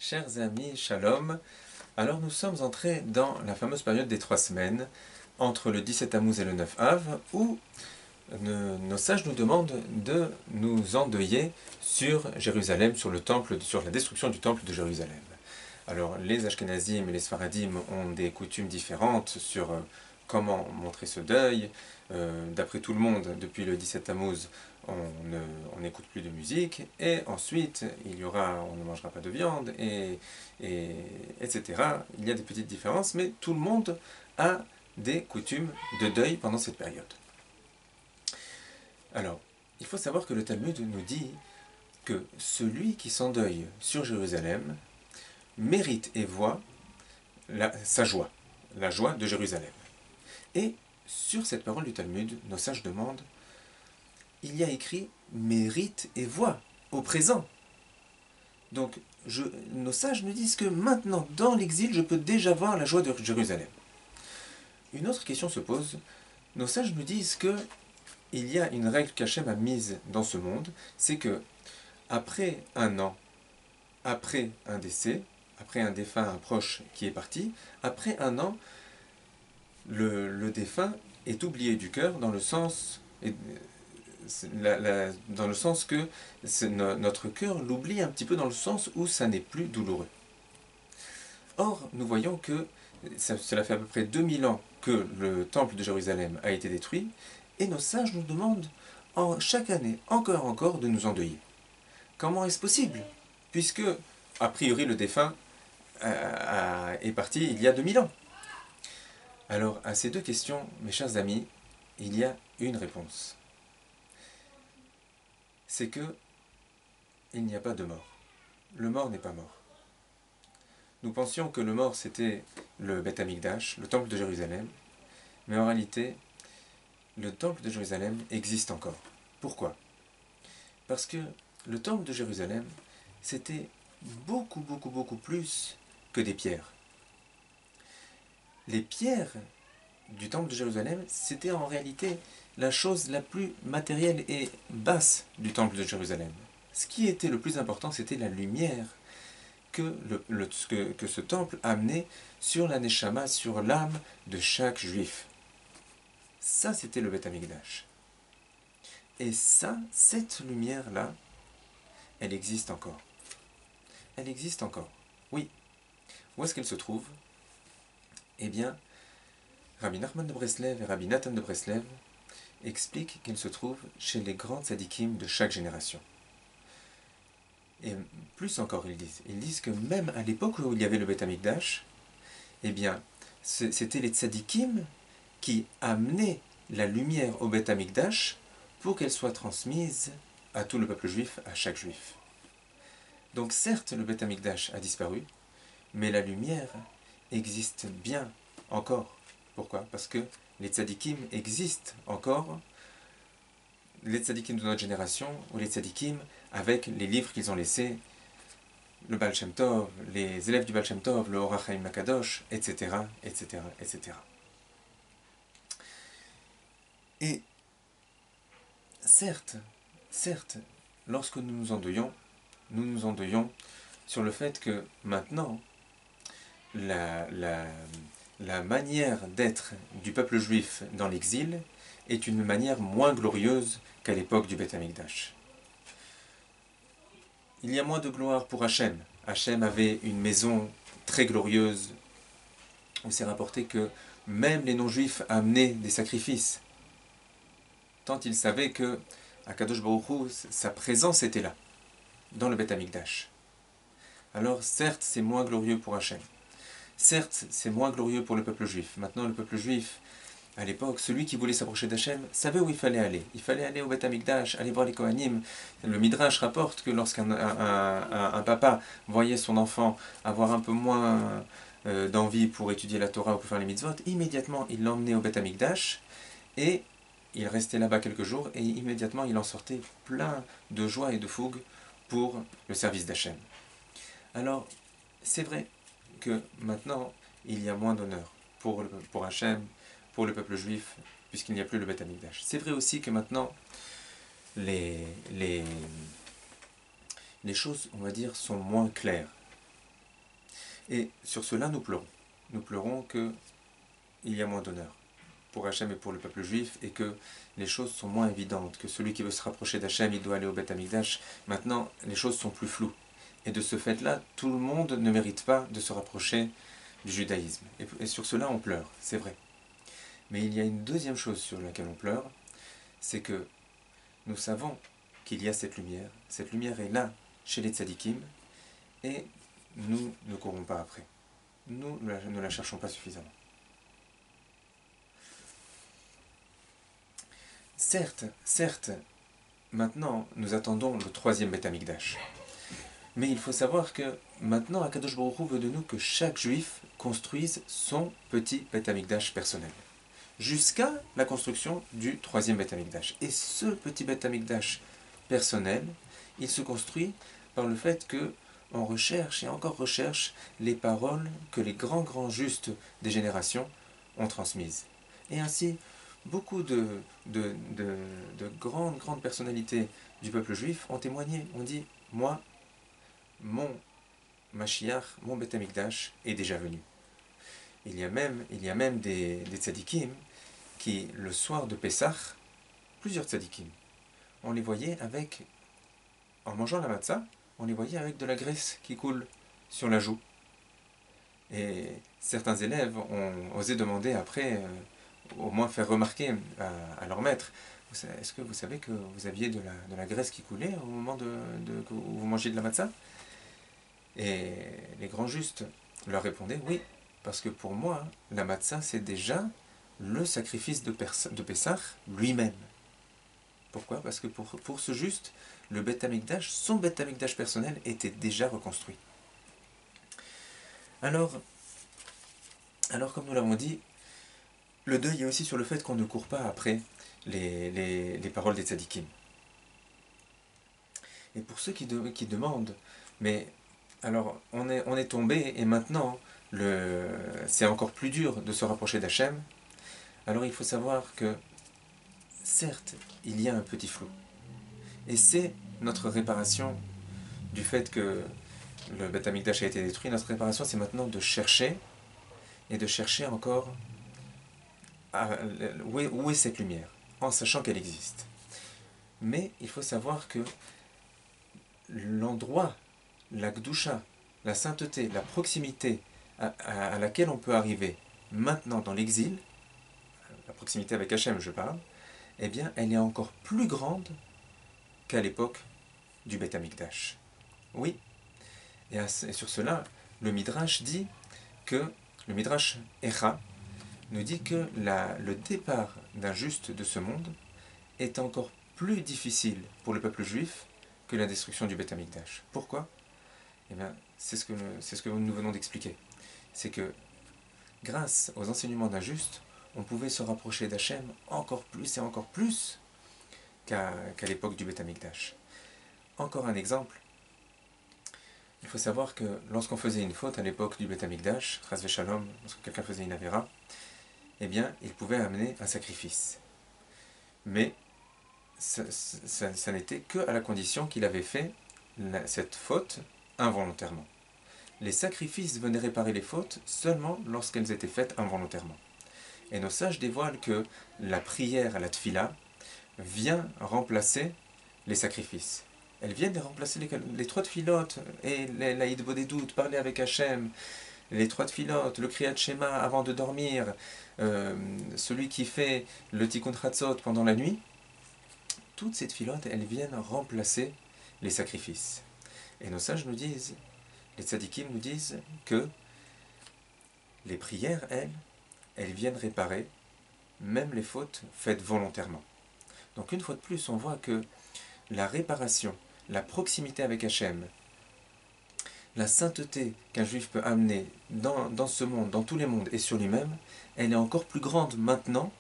Chers amis, shalom. Alors nous sommes entrés dans la fameuse période des 3 semaines, entre le 17 Tammuz et le 9 Av, où nos sages nous demandent de nous endeuiller sur Jérusalem, sur le temple, sur la destruction du temple de Jérusalem. Alors les Ashkenazim et les Sfaradim ont des coutumes différentes sur comment montrer ce deuil. D'après tout le monde, depuis le 17 Tammuz, on n'écoute plus de musique, et ensuite on ne mangera pas de viande, etc. Il y a des petites différences, mais tout le monde a des coutumes de deuil pendant cette période. Alors, il faut savoir que le Talmud nous dit que celui qui s'endeuille sur Jérusalem mérite et voit sa joie, la joie de Jérusalem. Et sur cette parole du Talmud, nos sages demandent, il y a écrit mérite et voit au présent. Donc, nos sages nous disent que maintenant, dans l'exil, je peux déjà voir la joie de Jérusalem. Une autre question se pose. Nos sages nous disent que il y a une règle qu'Hachem a mise dans ce monde, c'est que après un an, après un décès, après un défunt, un proche qui est parti, après un an, le défunt est oublié du cœur dans le sens que notre cœur l'oublie un petit peu dans le sens où ça n'est plus douloureux. Or, nous voyons que cela fait à peu près 2000 ans que le temple de Jérusalem a été détruit, et nos sages nous demandent chaque année, encore, de nous endeuiller. Comment est-ce possible? Puisque, a priori, le défunt est parti il y a 2000 ans. Alors, à ces deux questions, mes chers amis, il y a une réponse. C'est que il n'y a pas de mort. Le mort n'est pas mort. Nous pensions que le mort c'était le Beth Amikdash, le temple de Jérusalem, mais en réalité, le temple de Jérusalem existe encore. Pourquoi? Parce que le temple de Jérusalem, c'était beaucoup plus que des pierres. Les pierres du temple de Jérusalem, c'était en réalité la chose la plus matérielle et basse du temple de Jérusalem. Ce qui était le plus important, c'était la lumière que ce temple amenait sur la neshama, sur l'âme de chaque juif. Ça, c'était le Beth Amikdash. Et ça, cette lumière-là, elle existe encore. Elle existe encore. Oui. Où est-ce qu'elle se trouve? Eh bien, Rabbi Nachman de Breslev et Rabbi Nathan de Breslev expliquent qu'elle se trouve chez les grands tzadikim de chaque génération. Et plus encore, ils disent que même à l'époque où il y avait le Beth Amikdash, eh bien, c'était les tzadikim qui amenaient la lumière au Beth Amikdash pour qu'elle soit transmise à tout le peuple juif, à chaque juif. Donc certes, le Beth Amikdash a disparu, mais la lumière existe bien encore. Pourquoi? Parce que les tzadikim existent encore, les tzadikim de notre génération, ou les tzadikim avec les livres qu'ils ont laissés, le Baal Shem Tov, les élèves du Baal Shem Tov, le Or HaChaim Akadosh, etc., etc., etc. Et certes, lorsque nous nous endeuillons sur le fait que maintenant, la manière d'être du peuple juif dans l'exil est une manière moins glorieuse qu'à l'époque du Beth Amikdash. Il y a moins de gloire pour Hachem. Hachem avait une maison très glorieuse où c'est rapporté que même les non-juifs amenaient des sacrifices, tant ils savaient que Akadosh Baruch Hu, sa présence était là, dans le Beth Amikdash. Alors certes, c'est moins glorieux pour Hachem. Certes, c'est moins glorieux pour le peuple juif. Maintenant, le peuple juif, à l'époque, celui qui voulait s'approcher d'Hachem, savait où il fallait aller. Il fallait aller au Beth Amikdash, aller voir les Kohanim. Le Midrash rapporte que lorsqu'un un papa voyait son enfant avoir un peu moins d'envie pour étudier la Torah ou pour faire les mitzvot, immédiatement, il l'emmenait au Beth Amikdash et il restait là-bas quelques jours et immédiatement, il en sortait plein de joie et de fougue pour le service d'Hachem. Alors, c'est vrai que maintenant, il y a moins d'honneur pour Hachem, pour le peuple juif, puisqu'il n'y a plus le Beth Amikdash. C'est vrai aussi que maintenant, les choses, on va dire, sont moins claires. Et sur cela, nous pleurons. Nous pleurons qu'il y a moins d'honneur pour Hachem et pour le peuple juif, et que les choses sont moins évidentes, que celui qui veut se rapprocher d'Hachem, il doit aller au Beth Amikdash. Maintenant, les choses sont plus floues. Et de ce fait-là, tout le monde ne mérite pas de se rapprocher du judaïsme. Et sur cela, on pleure, c'est vrai. Mais il y a une deuxième chose sur laquelle on pleure, c'est que nous savons qu'il y a cette lumière. Cette lumière est là, chez les tzadikim, et nous ne courons pas après. Nous ne la cherchons pas suffisamment. Certes, maintenant, nous attendons le troisième Beth Amikdash. Mais il faut savoir que maintenant, Akadosh Baruch Hu veut de nous que chaque juif construise son petit Beth Amikdash personnel, jusqu'à la construction du troisième Beth Amikdash. Et ce petit Beth Amikdash personnel, il se construit par le fait que on recherche et encore recherche les paroles que les grands justes des générations ont transmises. Et ainsi, beaucoup de grandes personnalités du peuple juif ont témoigné, ont dit, moi, mon Mashiach, mon Beth Amikdash est déjà venu. Il y a même des tzadikim qui, le soir de Pessah, plusieurs tzadikim, on les voyait en mangeant la matzah, on les voyait avec de la graisse qui coule sur la joue. Et certains élèves ont osé demander après, au moins faire remarquer à leur maître, est-ce que vous savez que vous aviez de la graisse qui coulait au moment que vous mangiez de la matzah? Et les grands justes leur répondaient, oui, parce que pour moi, la matzah, c'est déjà le sacrifice de Pessah lui-même. Pourquoi? Parce que pour ce juste, le Beth Amikdash, son Beth Amikdash personnel, était déjà reconstruit. Alors comme nous l'avons dit, le deuil est aussi sur le fait qu'on ne court pas après les paroles des tzadikim. Et pour ceux qui demandent, mais alors on est tombé et maintenant c'est encore plus dur de se rapprocher d'Hachem, alors il faut savoir que certes, il y a un petit flou. Et c'est notre réparation du fait que le Beth Amikdash a été détruit. Notre réparation, c'est maintenant de chercher encore où est cette lumière, en sachant qu'elle existe. Mais il faut savoir que l'endroit, la Gdusha, la sainteté, la proximité à laquelle on peut arriver maintenant dans l'exil, la proximité avec Hachem, je parle, eh bien, elle est encore plus grande qu'à l'époque du Beth Amikdash. Oui, et sur cela, le Midrash dit que, le Midrash Echa, nous dit que le départ d'un juste de ce monde est encore plus difficile pour le peuple juif que la destruction du Beth Amikdash. Pourquoi? Eh bien, c'est ce que nous venons d'expliquer. C'est que, grâce aux enseignements d'un juste, on pouvait se rapprocher d'Hachem encore plus et encore plus qu'à l'époque du Beth Amikdash. Encore un exemple. Il faut savoir que lorsqu'on faisait une faute à l'époque du Beth Amikdash, Chas v'Shalom, lorsque quelqu'un faisait une avéra, eh bien, il pouvait amener un sacrifice. Mais ça n'était qu'à la condition qu'il avait fait cette faute involontairement. Les sacrifices venaient réparer les fautes seulement lorsqu'elles étaient faites involontairement. Et nos sages dévoilent que la prière à la tfila vient remplacer les sacrifices. Elle vient de remplacer les trois tfilotes et l'Aïd Bodedout, parler avec Hachem, les trois tfilotes, le Kriyat Shema avant de dormir, celui qui fait le Tikkun Chatzot pendant la nuit. Toutes ces tfilotes, elles viennent remplacer les sacrifices. Et nos sages nous disent, les tzadikim nous disent que les prières, elles viennent réparer même les fautes faites volontairement. Donc une fois de plus, on voit que la réparation, la proximité avec Hachem, la sainteté qu'un juif peut amener dans ce monde, dans tous les mondes et sur lui-même, elle est encore plus grande maintenant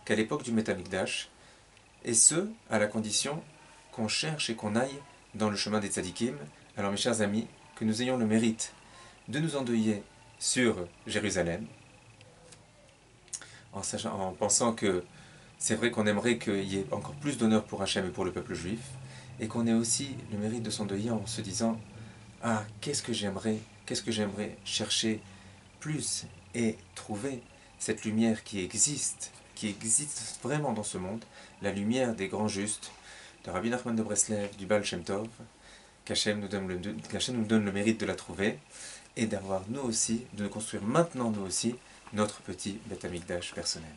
qu'à l'époque du Beth Amikdash, et ce, à la condition qu'on cherche et qu'on aille dans le chemin des tzadikim. Alors mes chers amis, que nous ayons le mérite de nous endeuiller sur Jérusalem, en pensant que c'est vrai qu'on aimerait qu'il y ait encore plus d'honneur pour Hachem et pour le peuple juif, et qu'on ait aussi le mérite de s'endeuiller en se disant Ah, qu'est-ce que j'aimerais chercher plus et trouver cette lumière qui existe vraiment dans ce monde, la lumière des grands justes, de Rabbi Nachman de Breslev, du Baal Shem Tov, qu'Hachem nous donne le mérite de la trouver, et d'avoir nous aussi, de nous construire maintenant nous aussi, notre petit Beth Amikdash personnel.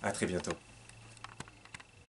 A très bientôt.